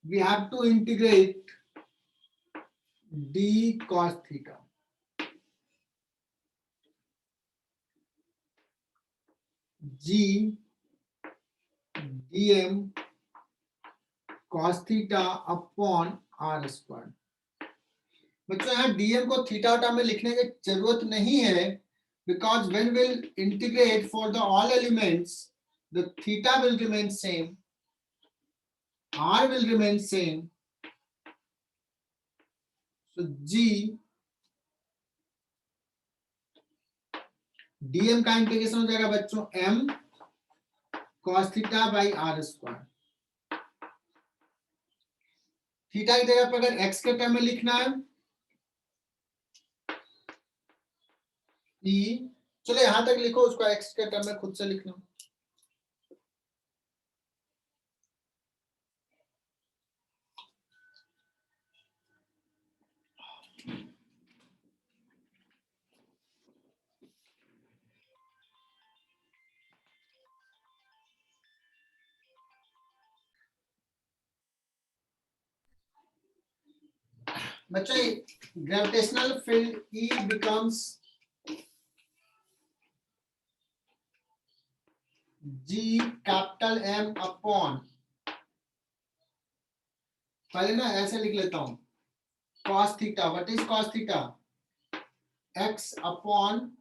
we have to integrate d cos theta. G dm cos theta upon r square. बच्चों यहाँ dm को theta उटा में लिखने की जरूरत नहीं है, because when we'll integrate for the all elements, the theta will remain same, r will remain same. So g dm का इंटीग्रेशन हो जाएगा बच्चों m cos theta by r square. Theta की जगह पर अगर x के टर्म में लिखना है e, चलो यहां तक लिखो, उसको x के टर्म में खुद से लिखना। बच्चों gravitational field E becomes G capital M upon, पहले ना ऐसे लिख लेता हूं, cos theta, what is cos theta, x upon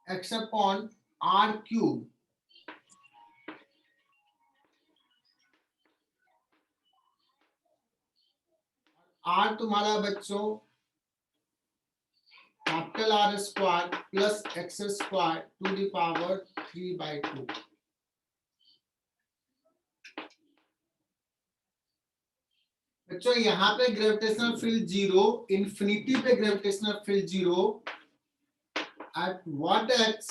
x upon r cube. r तुम्हारा बच्चों capital R square plus x square to the power 3/2। बच्चों यहाँ पे ग्रेविटेशनल फील्ड 0, इंफिनिटी पे gravitational field 0, at what x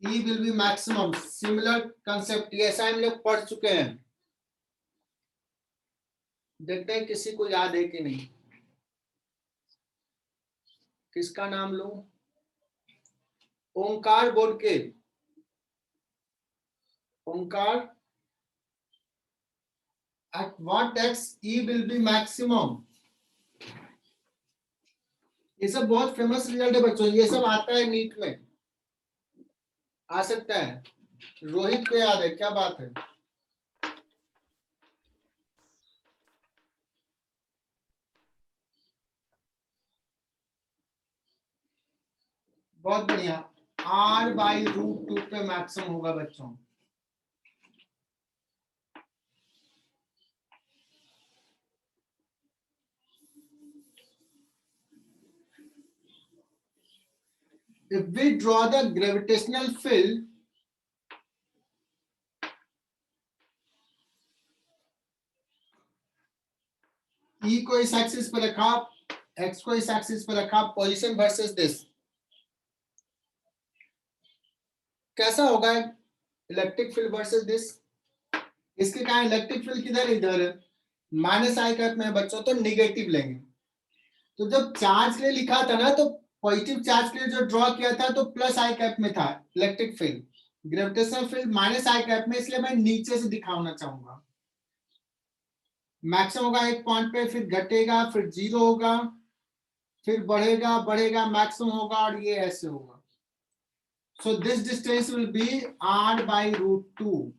E will be maximum, similar concept, ये ऐसा हम लोग पढ़ चुके हैं। देखते हैं किसी को याद है कि नहीं। किसका नाम लो? ओंकार बोडके। ओंकार, at what x E will be maximum। ये सब बहुत फेमस रिजल्ट है बच्चों, ये सब आता है नीट में, आ सकता है। रोहित को याद है, क्या बात है। बहुत बढ़िया, r/√2 पे मैक्सिमम होगा बच्चों। If we draw the gravitational field, E को इस एक्सिस पर रखा, x को इस एक्सिस पर रखा, पोजीशन वर्सेस दिस, कैसा होगा इलेक्ट्रिक फील्ड वर्सेस दिस। इसके कारण इलेक्ट्रिक फील्ड किधर, इधर माइनस आई कैप में बच्चों, तो निगेटिव लेंगे। तो जब चार्ज के लिए लिखा था ना, तो पॉजिटिव चार्ज के लिए जो ड्रॉ किया था तो प्लस आई कैप में था electric field, gravitational field minus i cap में, इसलिए मैं नीचे से दिखाना चाहूंगा। मैक्सिमम होगा एक पॉइंट पे, फिर घटेगा, फिर 0 होगा, फिर बढ़ेगा बढ़ेगा मैक्सिमम होगा और ये ऐसे होगा. So this distance will be r by root 2.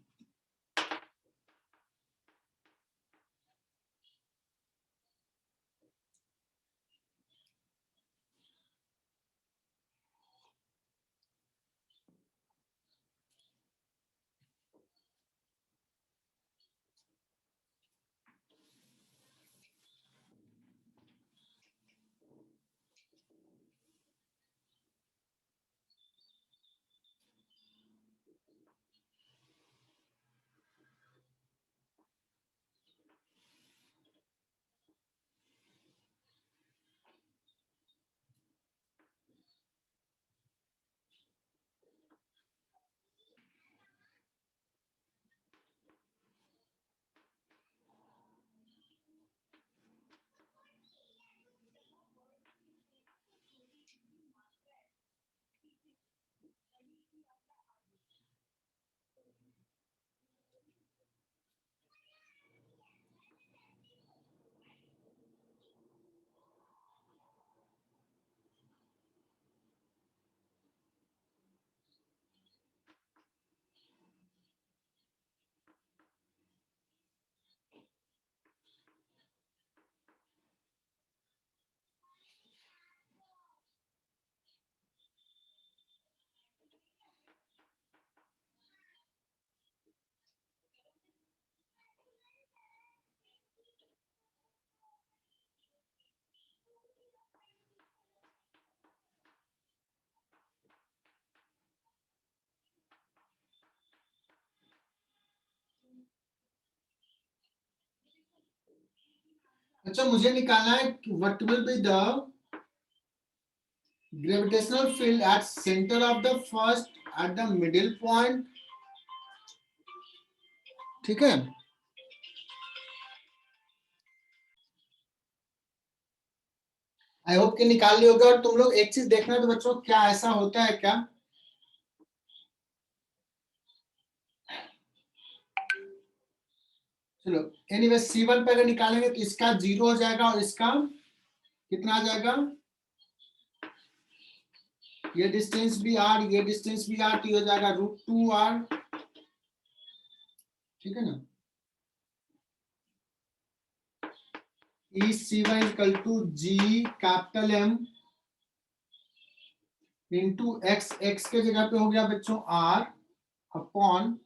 अच्छा मुझे निकालना है what will be the gravitational field at center of the first at the middle point. ठीक है. आई होप कि निकाल लिए होगे. और तुम लोग एक चीज देखना तो बच्चों, क्या ऐसा होता है क्या, चलो एनीवे C1 पे अगर निकालेंगे तो इसका 0 हो जाएगा और इसका कितना आ जाएगा, ये डिस्टेंस भी r, ये डिस्टेंस भी r, तो ये हो जाएगा √2r. ठीक है ना. C1 equal to G capital M into x, x के जगह पे हो गया बच्चों r upon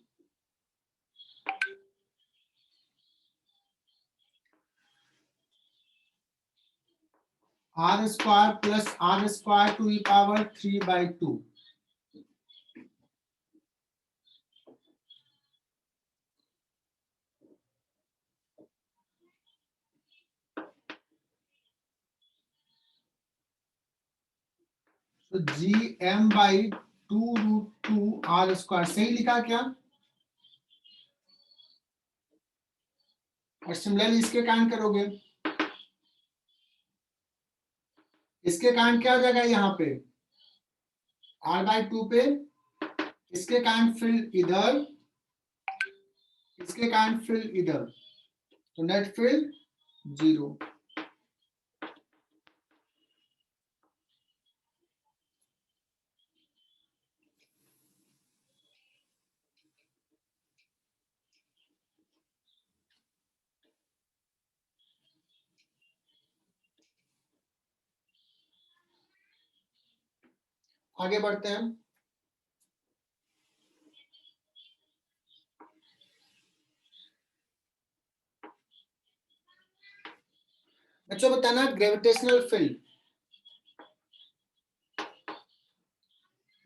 r square plus r square to the power 3/2. तो gm बाई 2√2r स्क्वायर. सही लिखा क्या. और सिमिलरली इसके कारण करोगे, इसके कारण क्या हो जाएगा यहाँ पे r/2 पे, इसके कारण फील्ड इधर, इसके कारण फील्ड इधर, तो नेट फील्ड 0. आगे बढ़ते हैं. बच्चों बताना ग्रेविटेशनल फील्ड,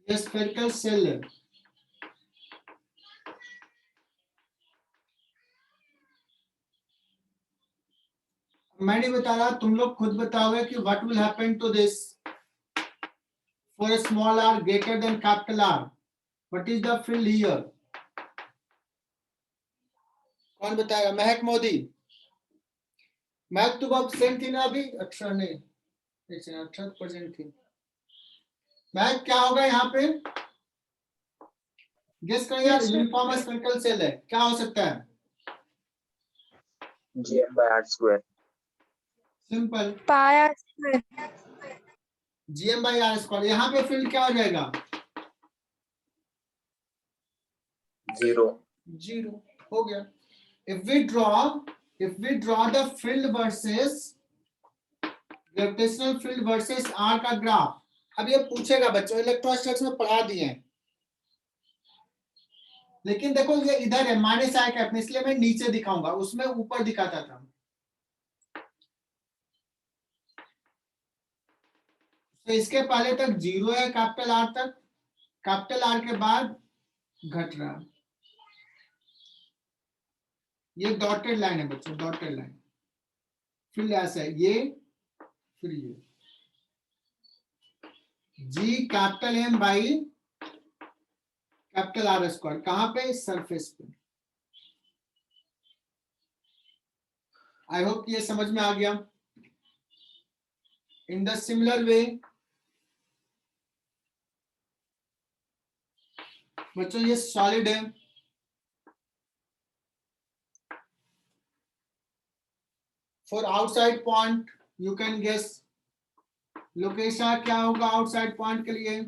ये स्फेरिकल सेल है. मैं नहीं बता रहा, तुम लोग खुद बताओगे कि what will happen to this for a small r greater than capital R. What is the field here? कौन बताएगा. महक मोदी. महक तुम एब्सेंट थी ना अभी. अच्छा नहीं, 18% थी. महक क्या होगा यहाँ पे, गेस करो यार. यूनिफॉर्म स्फेरिकल सेल है, क्या हो सकता है. GM by R square. Simple. pi r square. GM by R square. यहाँ पे फील्ड क्या हो जाएगा? 0. 0 हो गया। If we draw the field versus gravitational field versus R का ग्राफ। अब ये पूछेगा बच्चों, इलेक्ट्रोस्टैटिक्स में पढ़ा दिए हैं, लेकिन देखो ये इधर है माइनस आई कैप में, इसलिए मैं नीचे दिखाऊंगा, उसमें ऊपर दिखाता था। तो इसके पहले तक 0 है कैपिटल आर तक, कैपिटल आर के बाद घट रहा। ये डॉटेड लाइन है बच्चों, डॉटेड लाइन। फिर ऐसा है ये, फिर ये G capital M by capital R square. कहां पे? सरफेस पे। आई होप ये समझ में आ गया। इन द सिमिलर वे बच्चों ये सॉलिड है, for outside point you can guess location क्या होगा आउटसाइड पॉइंट के लिए?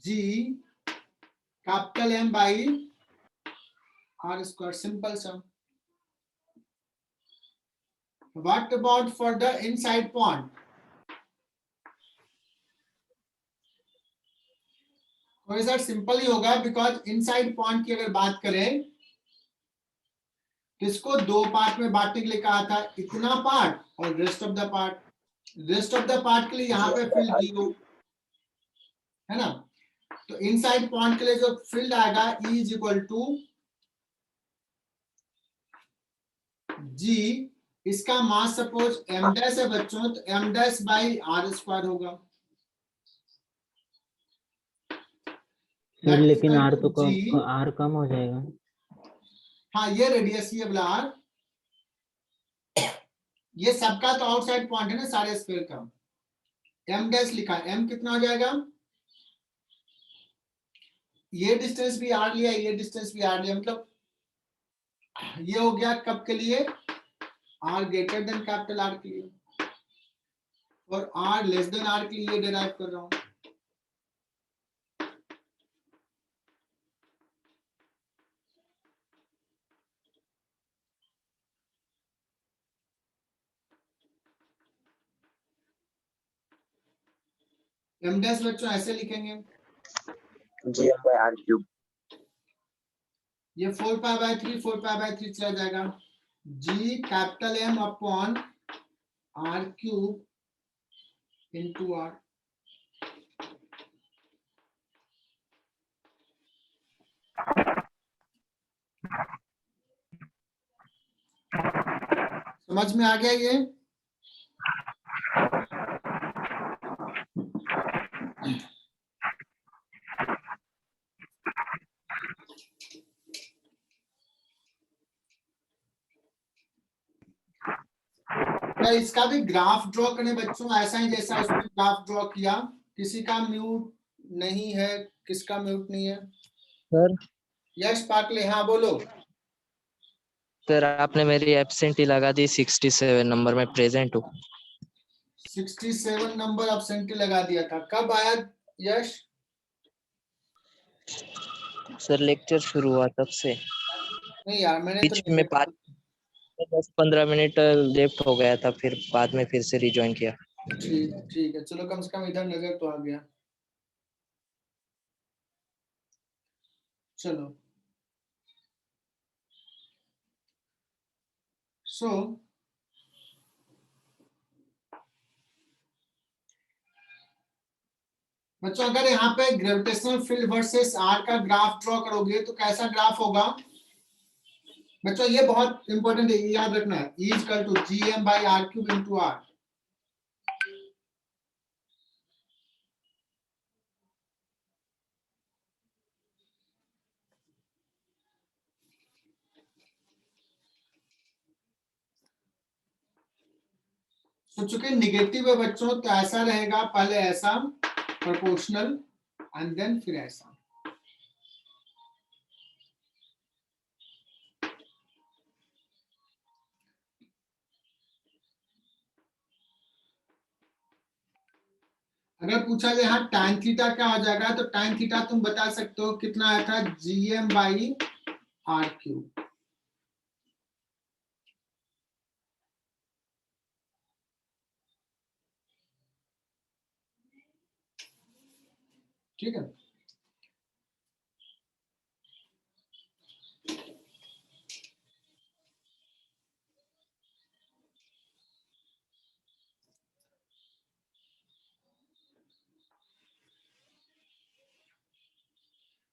G capital M by R square, simple सा। What about for the inside pond? थोड़ा सिंपल ही होगा, बिकॉज इनसाइड पॉइंट की अगर बात करें तो इसको दो पार्ट में बांटने के लिए कहा था, इतना पार्ट और rest of the part. Rest of the part के लिए यहाँ पे फील्ड 0 है ना, तो इनसाइड पॉइंट के लिए जो फील्ड आएगा E is equal to G, इसका मास सपोज m डैश है बच्चों, तो m dash by R square होगा। सर लेकिन आर तो जी, कम, आर कम हो जाएगा। हाँ ये रेडियस ये वाला आर, ये सबका तो आउटसाइड पॉइंट है ना सारे स्फीयर का। m डैश लिखा है, m कितना हो जाएगा? ये डिस्टेंस भी r लिया, ये डिस्टेंस भी r लिया, मतलब ये हो गया कब के लिए? r greater than capital R के लिए, और r लेस देन r के लिए डिराइव कर रहा हूं। m डैश बच्चों ऐसे लिखेंगे, GM by R cube. ये 4π/3 4π/3 चला जाएगा। g capital M upon r cube into r। समझ में आ गया ये? तो इसका भी ग्राफ ड्रॉ करने बच्चों, ऐसा ही जैसा उसमें ग्राफ ड्रॉ किया। किसी का म्यूट नहीं है, किसका म्यूट नहीं है? सर यश पाटले, हाँ बोलो। सर आपने मेरी एब्सेंटी लगा दी 67 नंबर में प्रेजेंट हूँ। 67 नंबर एब्सेंटी लगा दिया था, कब आया यश? सर लेक्चर शुरू हुआ तब से, नहीं यार मैंने तो बीच में 10-15 मिनट लेफ्ट हो गया था, फिर बाद में फिर से रिज्वाइन किया। ठीक है, चलो कम से कम इधर नजर तो आ गया। चलो सो बच्चों अगर यहाँ पे ग्रेविटेशनल फील्ड वर्सेस आर का ग्राफ ड्रॉ करोगे तो कैसा ग्राफ होगा बच्चों? ये बहुत इंपॉर्टेंट है, ये याद रखना है। E equal to GM by R cube into R। तो चूंकि निगेटिव है बच्चों, तो ऐसा रहेगा, पहले ऐसा प्रोपोर्शनल एंड देन फिर ऐसा। अगर पूछा जाए हाँ tan थीटा क्या हो जाएगा, तो tan थीटा तुम बता सकते हो कितना आया था, GM/R³। ठीक है,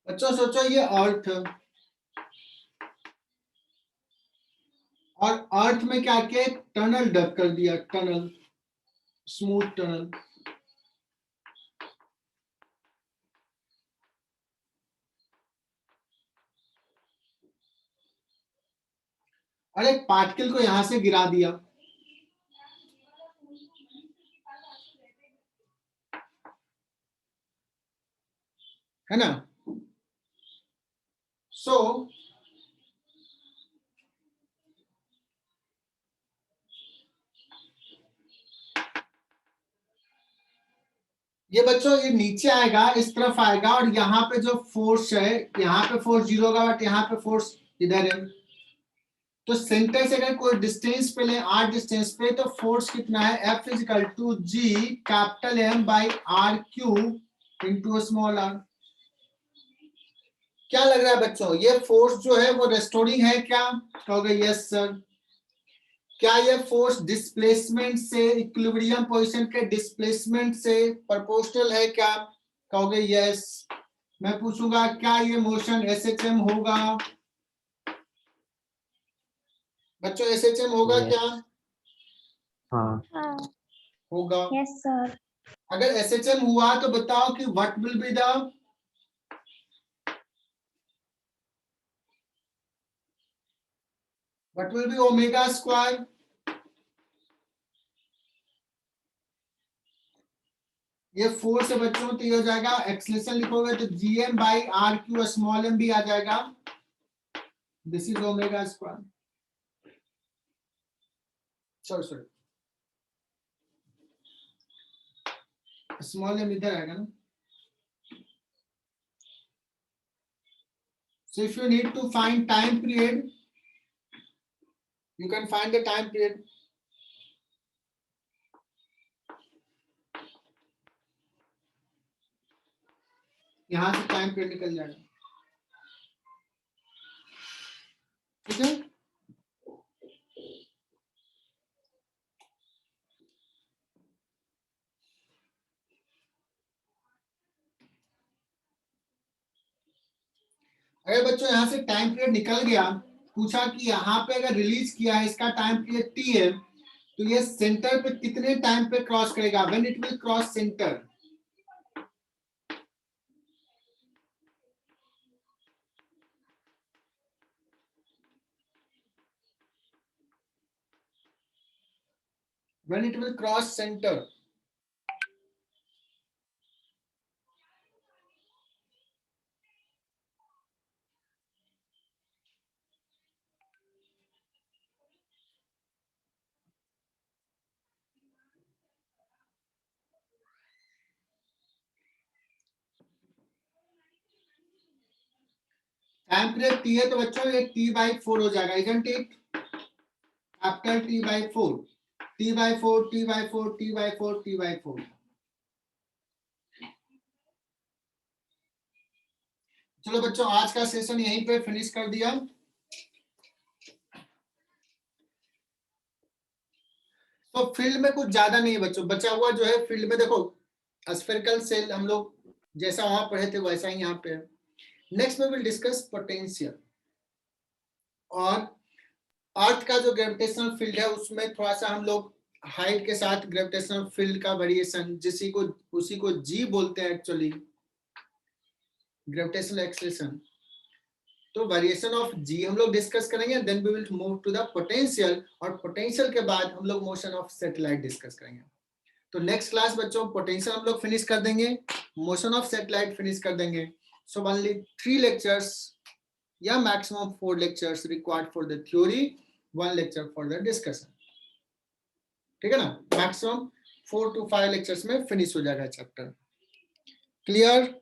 बच्चों सोचो ये अर्थ, और अर्थ में क्या किया, टनल डग कर दिया, टनल, स्मूथ टनल। और एक पार्टिकल को यहां से गिरा दिया, है ना। सो ये बच्चों ये नीचे आएगा, इस तरफ आएगा, और यहाँ पे जो फोर्स है, यहाँ पे फोर्स 0 होगा, बट यहाँ पे फोर्स इधर है। तो सेंटर से अगर कोई डिस्टेंस पे ले, r डिस्टेंस पे, तो फोर्स कितना है, F = G(M/R³ × स्मॉल r। क्या लग रहा है बच्चों, ये फोर्स जो है वो रेस्टोरिंग है क्या, कहोगे यस सर। क्या ये फोर्स डिस्प्लेसमेंट से, इक्विलिब्रियम पोजीशन के डिस्प्लेसमेंट से प्रोपोर्शनल है क्या, कहोगे यस। मैं पूछूंगा क्या ये मोशन SHM होगा, बच्चों SHM होगा Yes. क्या, हाँ हाँ होगा। Yes sir. अगर SHM हुआ तो बताओ कि what will be the, what will be omega square. ये फोर्स है बच्चों, तो ये हो जाएगा, एक्सेलरेशन लिखोगे तो GM/R³ स्मॉल m भी आ जाएगा, this is omega square. Sorry small m इधर आएगा ना। So if you need to find time period, you can find the time period. यहां से टाइम पीरियड निकल जाएगा, ठीक है। अगर बच्चों यहाँ से टाइम पीरियड निकल गया, पूछा कि यहाँ पे अगर रिलीज किया है, इसका टाइम पीरियड T है, तो ये सेंटर पे कितने टाइम पे क्रॉस करेगा, when it will cross centre. When it will cross centre. Time period T है, तो बच्चों ये T/4 हो जाएगा, isn't it, capital T/4, T/4, T/4, T/4, T/4। चलो बच्चों आज का सेशन यहीं पे फिनिश कर दिया। तो फील्ड में कुछ ज्यादा नहीं है बच्चों, बचा हुआ जो है फील्ड में, देखो स्फेरिकल सेल हम लोग जैसा वहां पढ़े थे वैसा ही यहाँ पे है। नेक्स्ट में विल डिस्कस पोटेंशियल, और अर्थ का जो ग्रेविटेशनल फील्ड है उसमें थोड़ा सा हम लोग हाइट के साथ ग्रेविटेशनल फील्ड का वेरिएशन, उसी को जी बोलते हैं एक्चुअली, ग्रेविटेशनल एक्सेलरेशन। तो वेरिएशन ऑफ जी हम लोग डिस्कस करेंगे, then we will move to the potential, और पोटेंशियल के बाद हम लोग मोशन ऑफ सैटेलाइट डिस्कस करेंगे। तो नेक्स्ट क्लास बच्चों पोटेंशियल हम लोग फिनिश कर देंगे, मोशन ऑफ सैटेलाइट फिनिश कर देंगे। सो ओनली 3 lectures या maximum 4 lectures required for the theory, 1 lecture for the discussion, ठीक है ना, मैक्सिमम 4 to 5 लेक्चर्स में फिनिश हो जाएगा चैप्टर। क्लियर?